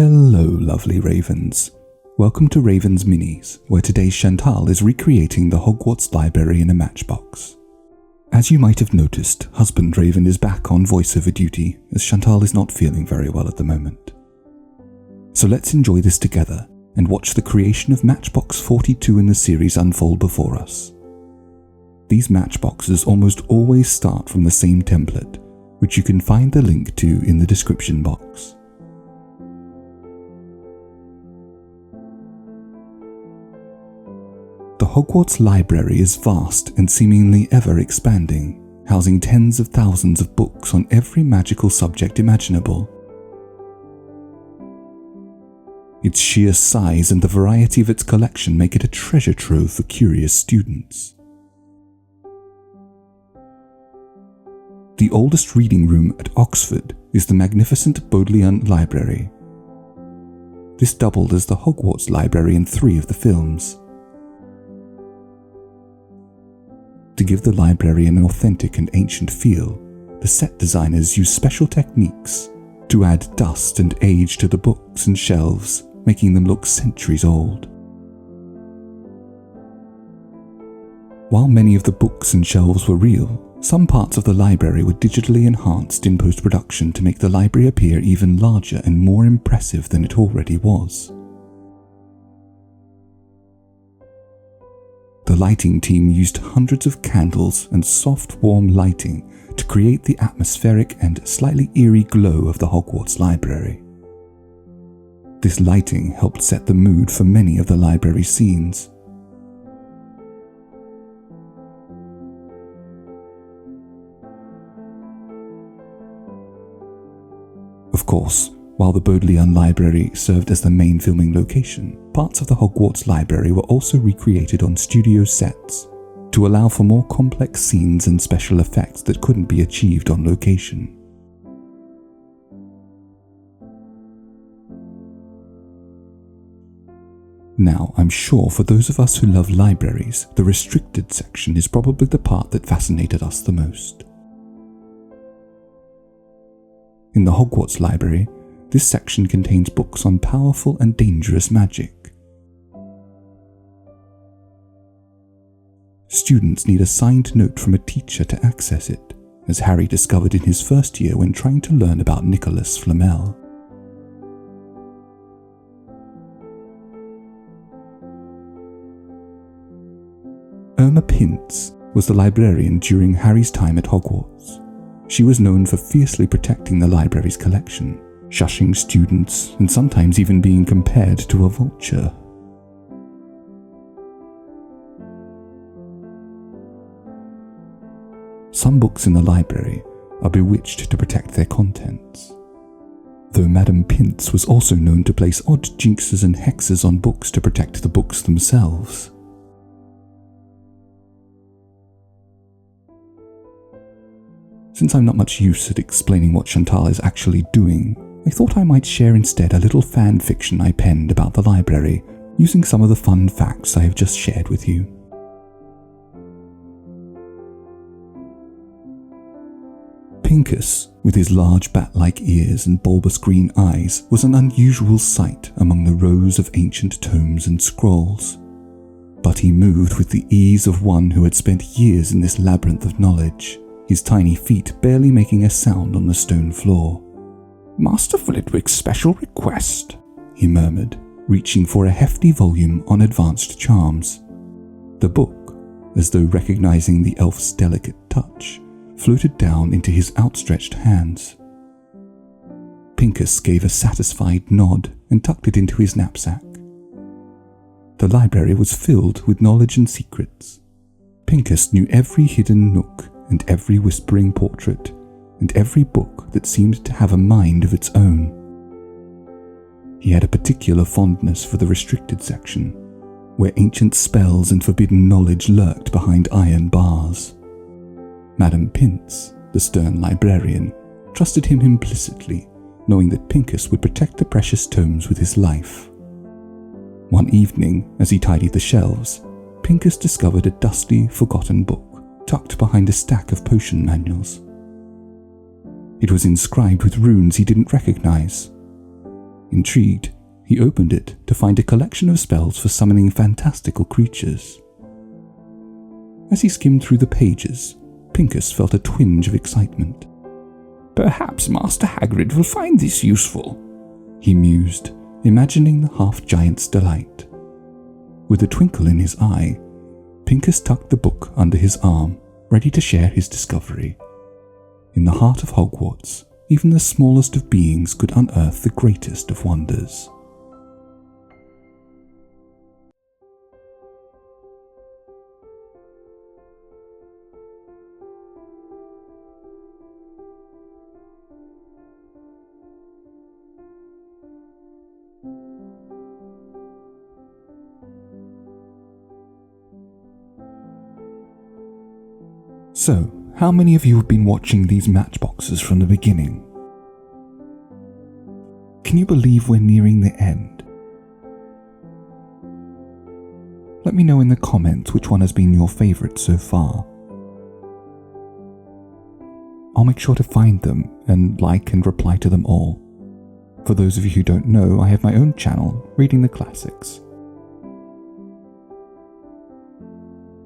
Hello, lovely ravens. Welcome to Raven's Minis, where today Chantal is recreating the Hogwarts Library in a Matchbox. As you might have noticed, husband Raven is back on voiceover duty, as Chantal is not feeling very well at the moment. So let's enjoy this together and watch the creation of Matchbox 42 in the series unfold before us. These matchboxes almost always start from the same template, which you can find the link to in the description box. The Hogwarts Library is vast and seemingly ever expanding, housing tens of thousands of books on every magical subject imaginable. Its sheer size and the variety of its collection make it a treasure trove for curious students. The oldest reading room at Oxford is the magnificent Bodleian Library. This doubled as the Hogwarts Library in 3 of the films. To give the library an authentic and ancient feel, the set designers used special techniques to add dust and age to the books and shelves, making them look centuries old. While many of the books and shelves were real, some parts of the library were digitally enhanced in post-production to make the library appear even larger and more impressive than it already was. The lighting team used hundreds of candles and soft, warm lighting to create the atmospheric and slightly eerie glow of the Hogwarts Library. This lighting helped set the mood for many of the library scenes. Of course, while the Bodleian Library served as the main filming location, parts of the Hogwarts Library were also recreated on studio sets to allow for more complex scenes and special effects that couldn't be achieved on location. Now, I'm sure for those of us who love libraries, the restricted section is probably the part that fascinated us the most. In the Hogwarts Library, this section contains books on powerful and dangerous magic. Students need a signed note from a teacher to access it, as Harry discovered in his first year when trying to learn about Nicholas Flamel. Irma Pintz was the librarian during Harry's time at Hogwarts. She was known for fiercely protecting the library's collection, shushing students, and sometimes even being compared to a vulture. Some books in the library are bewitched to protect their contents, though Madame Pintz was also known to place odd jinxes and hexes on books to protect the books themselves. Since I'm not much use at explaining what Chantal is actually doing, I thought I might share instead a little fan fiction I penned about the library, using some of the fun facts I have just shared with you. Pincus, with his large bat-like ears and bulbous green eyes, was an unusual sight among the rows of ancient tomes and scrolls. But he moved with the ease of one who had spent years in this labyrinth of knowledge, his tiny feet barely making a sound on the stone floor. "Master Flitwick's special request," he murmured, reaching for a hefty volume on advanced charms. The book, as though recognizing the elf's delicate touch, floated down into his outstretched hands. Pincus gave a satisfied nod and tucked it into his knapsack. The library was filled with knowledge and secrets. Pincus knew every hidden nook and every whispering portrait, and every book that seemed to have a mind of its own. He had a particular fondness for the restricted section, where ancient spells and forbidden knowledge lurked behind iron bars. Madame Pintz, the stern librarian, trusted him implicitly, knowing that Pincus would protect the precious tomes with his life. One evening, as he tidied the shelves, Pincus discovered a dusty, forgotten book tucked behind a stack of potion manuals. It was inscribed with runes he didn't recognize. Intrigued, he opened it to find a collection of spells for summoning fantastical creatures. As he skimmed through the pages, Pincus felt a twinge of excitement. "Perhaps Master Hagrid will find this useful," he mused, imagining the half-giant's delight. With a twinkle in his eye, Pincus tucked the book under his arm, ready to share his discovery. In the heart of Hogwarts, even the smallest of beings could unearth the greatest of wonders. So, how many of you have been watching these Matchboxes from the beginning? Can you believe we're nearing the end? Let me know in the comments which one has been your favourite so far. I'll make sure to find them and like and reply to them all. For those of you who don't know, I have my own channel, Reading the Classics.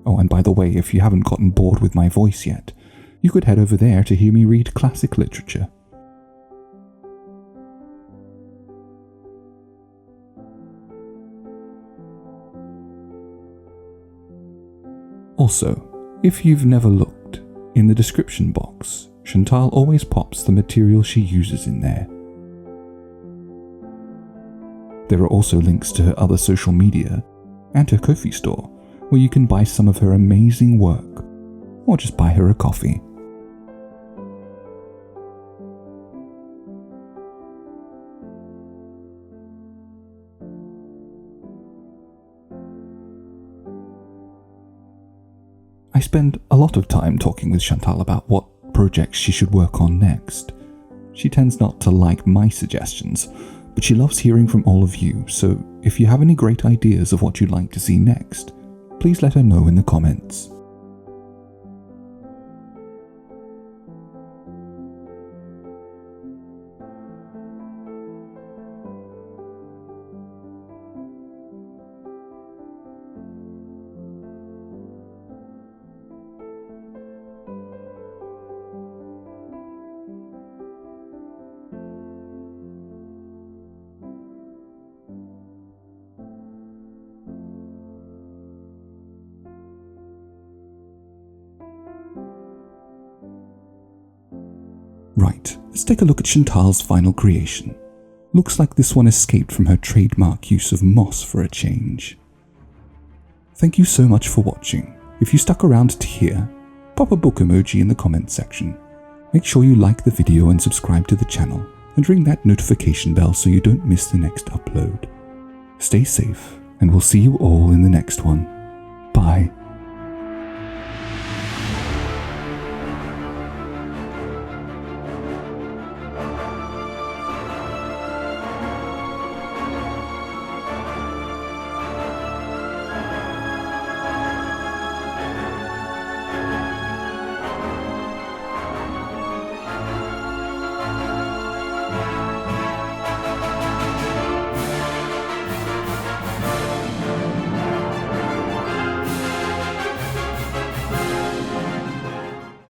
Oh, and by the way, if you haven't gotten bored with my voice yet, you could head over there to hear me read classic literature. Also, if you've never looked, in the description box, Chantal always pops the material she uses in there. There are also links to her other social media and her Ko-fi store, where you can buy some of her amazing work, or just buy her a coffee. I spend a lot of time talking with Chantal about what projects she should work on next. She tends not to like my suggestions, but she loves hearing from all of you, so if you have any great ideas of what you'd like to see next, please let her know in the comments. Right, let's take a look at Chantal's final creation. Looks like this one escaped from her trademark use of moss for a change. Thank you so much for watching. If you stuck around to here, pop a book emoji in the comments section. Make sure you like the video and subscribe to the channel, and ring that notification bell so you don't miss the next upload. Stay safe, and we'll see you all in the next one. Bye.